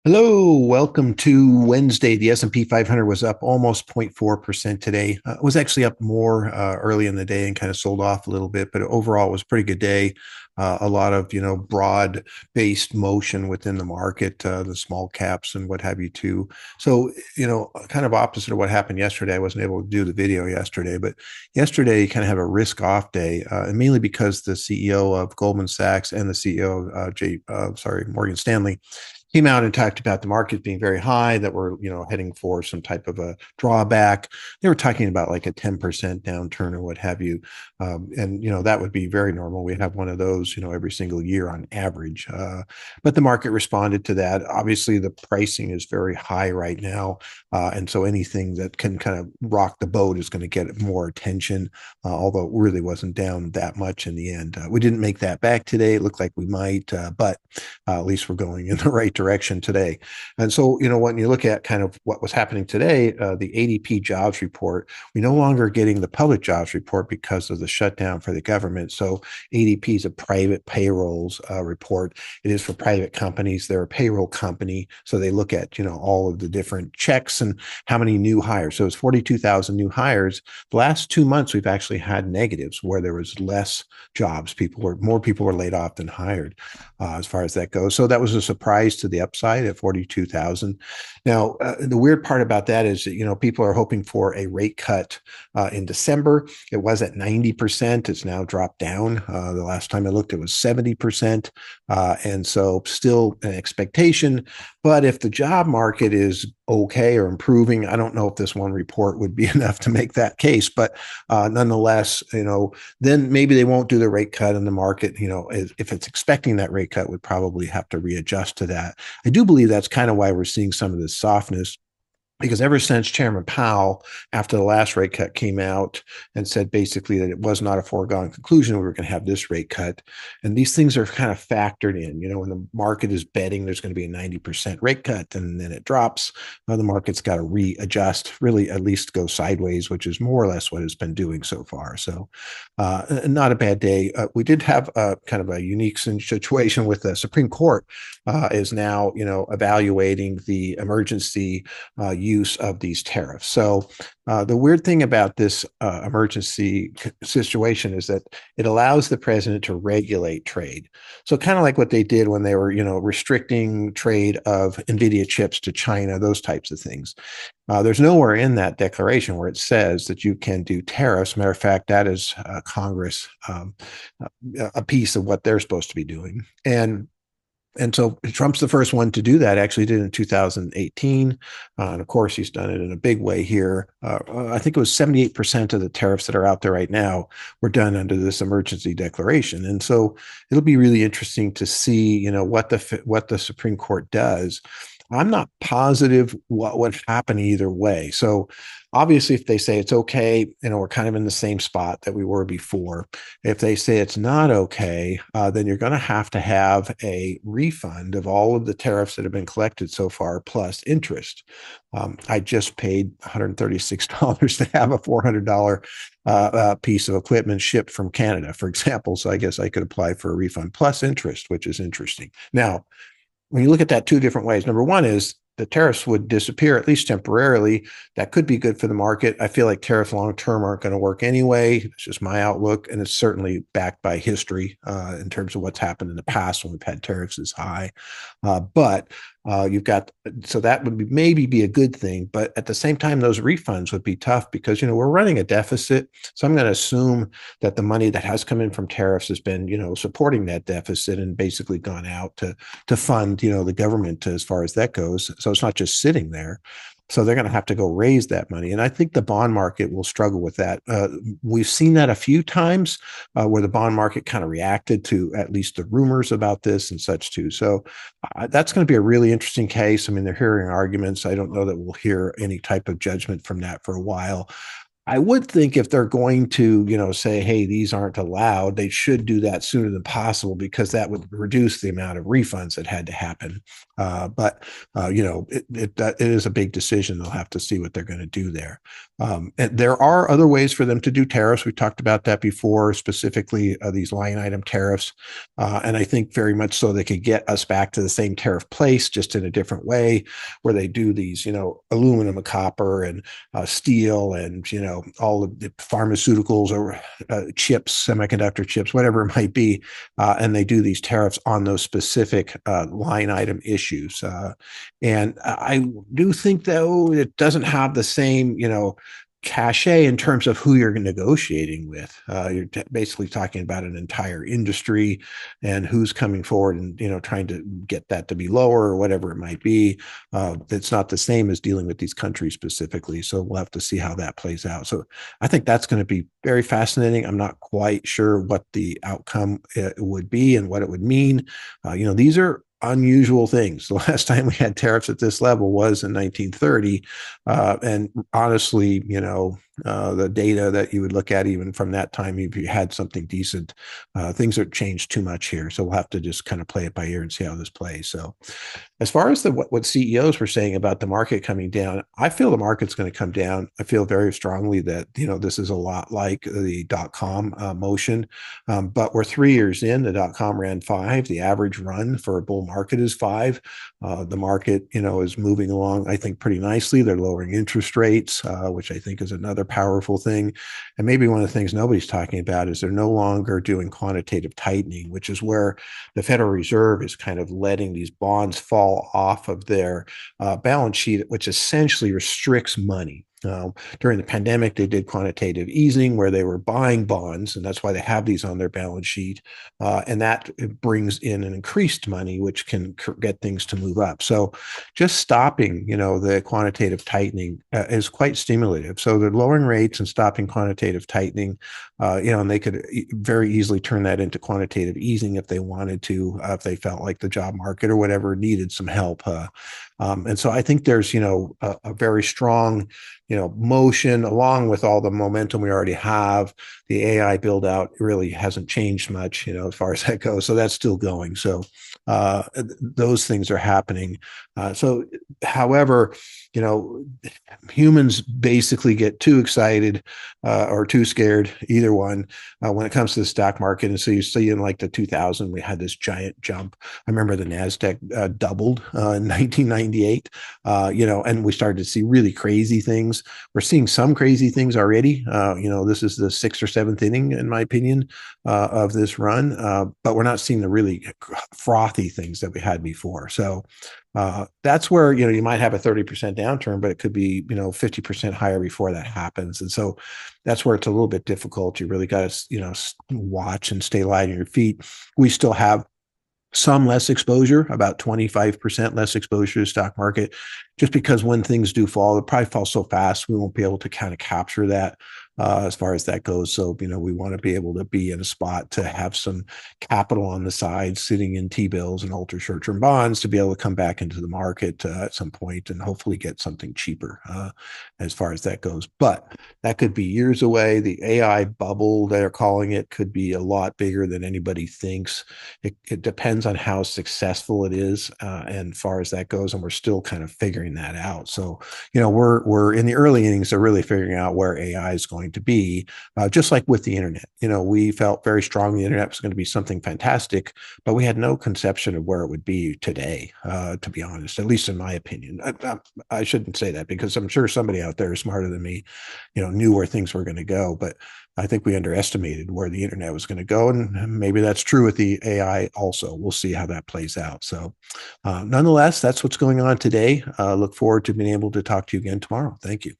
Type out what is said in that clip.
Hello, welcome to Wednesday. The S&P 500 was up almost 0.4% today. It was actually up more early in the day and kind of sold off a little bit, but overall it was a pretty good day. A lot of, broad-based motion within the market, the small caps and what have you too. So, kind of opposite of what happened yesterday. I wasn't able to do the video yesterday, but yesterday you kind of have a risk-off day, and mainly because the CEO of Goldman Sachs and the CEO of Morgan Stanley came out and talked about the market being very high, that we're, heading for some type of a drawback. They were talking about like a 10% downturn or what have you. And, that would be very normal. We have one of those, every single year on average. But the market responded to that. Obviously, the pricing is very high right now. And so anything that can kind of rock the boat is going to get more attention, although it really wasn't down that much in the end. We didn't make that back today. It looked like we might, but at least we're going in the right direction today. And so, when you look at kind of what was happening today, the ADP jobs report, we no longer getting the public jobs report because of the shutdown for the government. So ADP is a private payrolls report. It is for private companies. They're a payroll company. So they look at, all of the different checks and how many new hires. So it's 42,000 new hires. The last 2 months, we've actually had negatives where there was less jobs. More people were laid off than hired, as far as that goes. So that was a surprise to the upside at 42,000. Now, the weird part about that is that, people are hoping for a rate cut in December. It was at 90%. It's now dropped down. The last time I looked, it was 70%. And so still an expectation. But if the job market is okay or improving, I don't know if this one report would be enough to make that case. But nonetheless, then maybe they won't do the rate cut in the market. If it's expecting that rate cut, would probably have to readjust to that. I do believe that's kind of why we're seeing some of this softness, because ever since Chairman Powell, after the last rate cut, came out and said basically that it was not a foregone conclusion, we were going to have this rate cut. And these things are kind of factored in. When the market is betting there's going to be a 90% rate cut and then it drops, the market's got to readjust, really at least go sideways, which is more or less what it's been doing so far. So not a bad day. We did have kind of a unique situation with the Supreme Court is now, evaluating the emergency use of these tariffs. So the weird thing about this emergency situation is that it allows the president to regulate trade. So kind of like what they did when they were, restricting trade of NVIDIA chips to China, those types of things. There's nowhere in that declaration where it says that you can do tariffs. Matter of fact, that is Congress, a piece of what they're supposed to be doing. And so Trump's the first one to do that, actually did in 2018. And of course, he's done it in a big way here. I think it was 78% of the tariffs that are out there right now were done under this emergency declaration. And so it'll be really interesting to see, what the Supreme Court does. I'm not positive what would happen either way. So obviously, if they say it's okay, we're kind of in the same spot that we were before. If they say it's not okay, then you're going to have a refund of all of the tariffs that have been collected so far, plus interest. I just paid $136 to have a $400 piece of equipment shipped from Canada, for example. So I guess I could apply for a refund plus interest, which is interesting. Now, when you look at that two different ways, number one is the tariffs would disappear, at least temporarily. That could be good for the market. I feel like tariffs long term aren't going to work anyway. It's just my outlook. And it's certainly backed by history in terms of what's happened in the past when we've had tariffs this high. But so that would maybe be a good thing. But at the same time, those refunds would be tough because, we're running a deficit. So I'm going to assume that the money that has come in from tariffs has been, supporting that deficit and basically gone out to fund, the government as far as that goes. So it's not just sitting there. So they're going to have to go raise that money. And I think the bond market will struggle with that. We've seen that a few times where the bond market kind of reacted to at least the rumors about this and such too. So that's going to be a really interesting case. I mean, they're hearing arguments. I don't know that we'll hear any type of judgment from that for a while. I would think if they're going to, say, hey, these aren't allowed, they should do that sooner than possible because that would reduce the amount of refunds that had to happen. But it is a big decision. They'll have to see what they're going to do there. And there are other ways for them to do tariffs. We talked about that before, specifically these line item tariffs. And I think very much so they could get us back to the same tariff place, just in a different way, where they do these, aluminum and copper and steel and all of the pharmaceuticals or chips, semiconductor chips, whatever it might be, and they do these tariffs on those specific line item issues. And I do think, though, it doesn't have the same cachet in terms of who you're negotiating with. You're basically talking about an entire industry and who's coming forward and trying to get that to be lower or whatever it might be. It's not the same as dealing with these countries specifically. So we'll have to see how that plays out. So I think that's going to be very fascinating. I'm not quite sure what the outcome would be and what it would mean. These are unusual things. The last time we had tariffs at this level was in 1930. And honestly, the data that you would look at even from that time, if you had something decent, things have changed too much here. So we'll have to just kind of play it by ear and see how this plays. So as far as what CEOs were saying about the market coming down, I feel the market's going to come down. I feel very strongly that this is a lot like the dot-com motion, but we're 3 years in. The dot-com ran 5. The average run for a bull market is 5. The market is moving along, I think, pretty nicely. They're lowering interest rates, which I think is another powerful thing. And maybe one of the things nobody's talking about is they're no longer doing quantitative tightening, which is where the Federal Reserve is kind of letting these bonds fall off of their balance sheet, which essentially restricts money. During the pandemic, they did quantitative easing where they were buying bonds, and that's why they have these on their balance sheet. And that brings in an increased money, which can get things to move up. So just stopping, the quantitative tightening is quite stimulative. So they're lowering rates and stopping quantitative tightening, and they could very easily turn that into quantitative easing if they wanted to, if they felt like the job market or whatever needed some help. And so I think there's, a very strong, motion along with all the momentum we already have. The AI build out really hasn't changed much, as far as that goes. So that's still going. So those things are happening. However, humans basically get too excited or too scared, either one, when it comes to the stock market. And so you see in like the 2000, we had this giant jump. I remember the NASDAQ doubled in 1998, and we started to see really crazy things. We're seeing some crazy things already. This is the 6th or 7th inning, in my opinion, of this run, but we're not seeing the really frothy things that we had before. So that's where, you might have a 30% downturn, but it could be, 50% higher before that happens. And so that's where it's a little bit difficult. You really got to, watch and stay light on your feet. We still have some less exposure, about 25% less exposure to stock market, just because when things do fall, they'll probably fall so fast, we won't be able to kind of capture that as far as that goes. So, we want to be able to be in a spot to have some capital on the side, sitting in T-bills and ultra short-term bonds to be able to come back into the market at some point and hopefully get something cheaper as far as that goes. But that could be years away. The AI bubble, they're calling it, could be a lot bigger than anybody thinks. It depends on how successful it is and as far as that goes. And we're still kind of figuring that out. So, we're in the early innings of really figuring out where AI is going to be, just like with the internet. We felt very strong the internet was going to be something fantastic, but we had no conception of where it would be today, to be honest, at least in my opinion. I shouldn't say that because I'm sure somebody out there smarter than me, knew where things were going to go, but I think we underestimated where the internet was going to go. And maybe that's true with the AI also. We'll see how that plays out. So nonetheless, that's what's going on today. Look forward to being able to talk to you again tomorrow. Thank you.